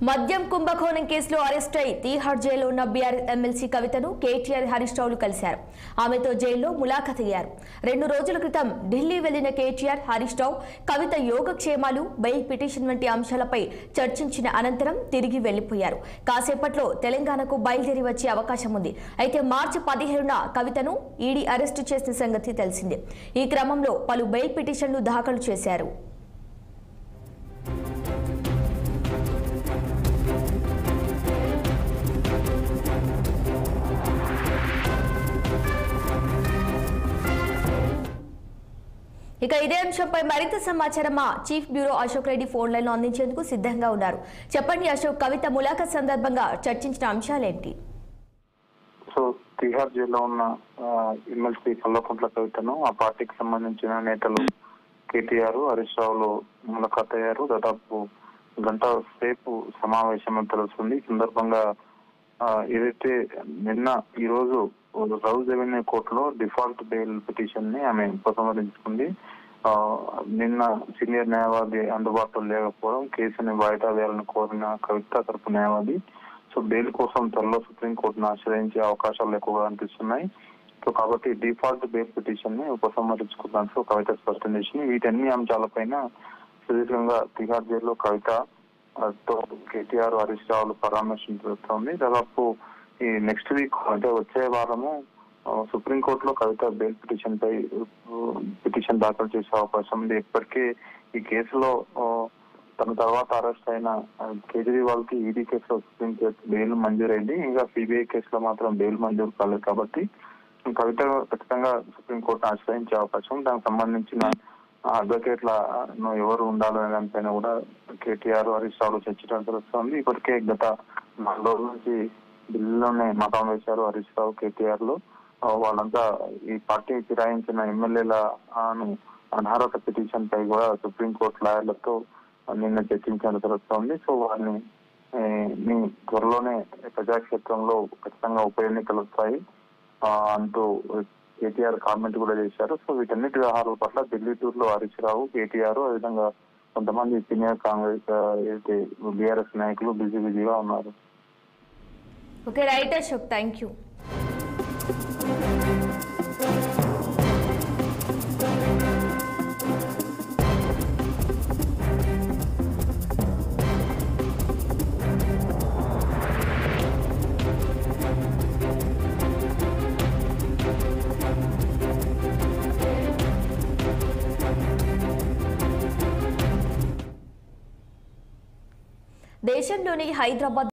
మద్యం కుంభకోణం కేసులో అరెస్ట్ అయి తీహార్ జైల్లో ఉన్న బీఆర్ఎస్ ఎమ్మెల్సీ కవితను కేటీఆర్ హరీష్ రావులు కలిశారు. ఆమెతో జైల్లో ములాఖత్ అయ్యారు. 2 రోజుల క్రితం ఢిల్లీ వెళ్లిన కేటీఆర్ హరీష్ రావు కవిత యోగక్షేమాలు, బెయిల్ పిటిషన్ వంటి అంశాలపై చర్చించిన అనంతరం తిరిగి వెళ్లిపోయారు. కాసేపట్లో తెలంగాణకు బయలుదేరి వచ్చే అవకాశం ఉంది. అయితే మార్చి 17న కవితను ఈడీ అరెస్టు చేసిన సంగతి తెలిసిందే. ఈ క్రమంలో పలు బెయిల్ పిటిషన్లు దాఖలు చేశారు. ఇక ఇదే అంశంపై మరింత సమాచారం మా chief bureau Ashok Reddy phone line లో అందించేందుకు సిద్ధంగా ఉన్నారు. చెప్పండి అశోక్, కవిత ములాఖత్ సందర్భంగా చర్చించిన అంశాలేంటి? సో తిహార్ జైల్లో ఉన్న ఎమ్మెల్సీ కల్వకుంట్ల కవితను ఆ పార్టీకి సంబంధించిన నేతలు కేటీఆర్, హరీష్ రావులు ములాఖత్ అయ్యారు. దాదాపు గంట సేపు సమావేశం తెలుస్తుంది. ఈ సందర్భంగా ఏదైతే ఈ రోజు రౌజ్ రెవెన్యూ కోర్టులో డిఫాల్ట్ బెయిల్ పిటిషన్ ని ఆమె ఉపసంహరించుకుంది. నిన్న సీనియర్ న్యాయవాది అందుబాటులో లేకపోవడం, కేసుని వాయిదా వేయాలని కోరిన కవిత తరపు న్యాయవాది సో బెయిల్ కోసం త్వరలో సుప్రీంకోర్టును ఆశ్రయించే అవకాశాలు ఎక్కువగా అనిపిస్తున్నాయి. సో కాబట్టి డిఫాల్ట్ బెయిల్ పిటిషన్ ని ఉపసంహరించుకున్నట్లు కవిత స్పష్టం చేసింది. వీటన్ని అంశాలపైన సుదీర్ఘంగా తిహార్ జైల్లో కవిత కేటీఆర్, హరీష్ రావులు పరామర్శించుతుంది. దాదాపు ఈ నెక్స్ట్ వీక్ అంటే వచ్చే వారము సుప్రీంకోర్టులో కవిత బెయిల్ పిటిషన్ దాఖలు చేసే అవకాశం ఉంది. ఇప్పటికే ఈ కేసులో తన తర్వాత అరెస్ట్ అయిన కేజ్రీవాల్ కి ఈడీ కేసులో సుప్రీంకోర్టు బెయిల్ మంజూరైంది. ఇంకా సిబిఐ కేసులో మాత్రం బెయిల్ మంజూరు కాలేదు. కాబట్టి కవిత ఖచ్చితంగా సుప్రీంకోర్టును ఆశ్రయించే అవకాశం, దానికి సంబంధించిన అడ్వకేట్లను ఎవరు ఉండాలనే దానిపైన కూడా కేటీఆర్, హరీష్ రావులు చర్చించడం తెలుస్తోంది. ఇప్పటికే గత 4 రోజుల నుంచి ఢిల్లీలోనే మకాం వేశారు హరీష్ రావు, కేటీఆర్ లు. వాళ్ళంతా ఈ పార్టీ ఫిరాయించిన ఎమ్మెల్యేలను అనర్హత పిటిషన్ పై కూడా సుప్రీంకోర్టు లాయర్లతో నిన్న చర్చించడం తెలుస్తోంది. సో వారిని త్వరలోనే ప్రజాక్షేత్రంలో ఖచ్చితంగా ఉప ఎన్నికలు వస్తాయి అంటూ కేటీఆర్ కామెంట్ కూడా చేశారు. సో వీటన్నిటి వ్యవహారాల పట్ల ఢిల్లీ టూర్ లో హరీష్ రావు, కేటీఆర్, అదేవిధంగా కొంతమంది సీనియర్ కాంగ్రెస్ బీఆర్ఎస్ నాయకులు బిజీగా ఉన్నారు. Okay, right Ashok, thank you. దేశంలోని హైదరాబాద్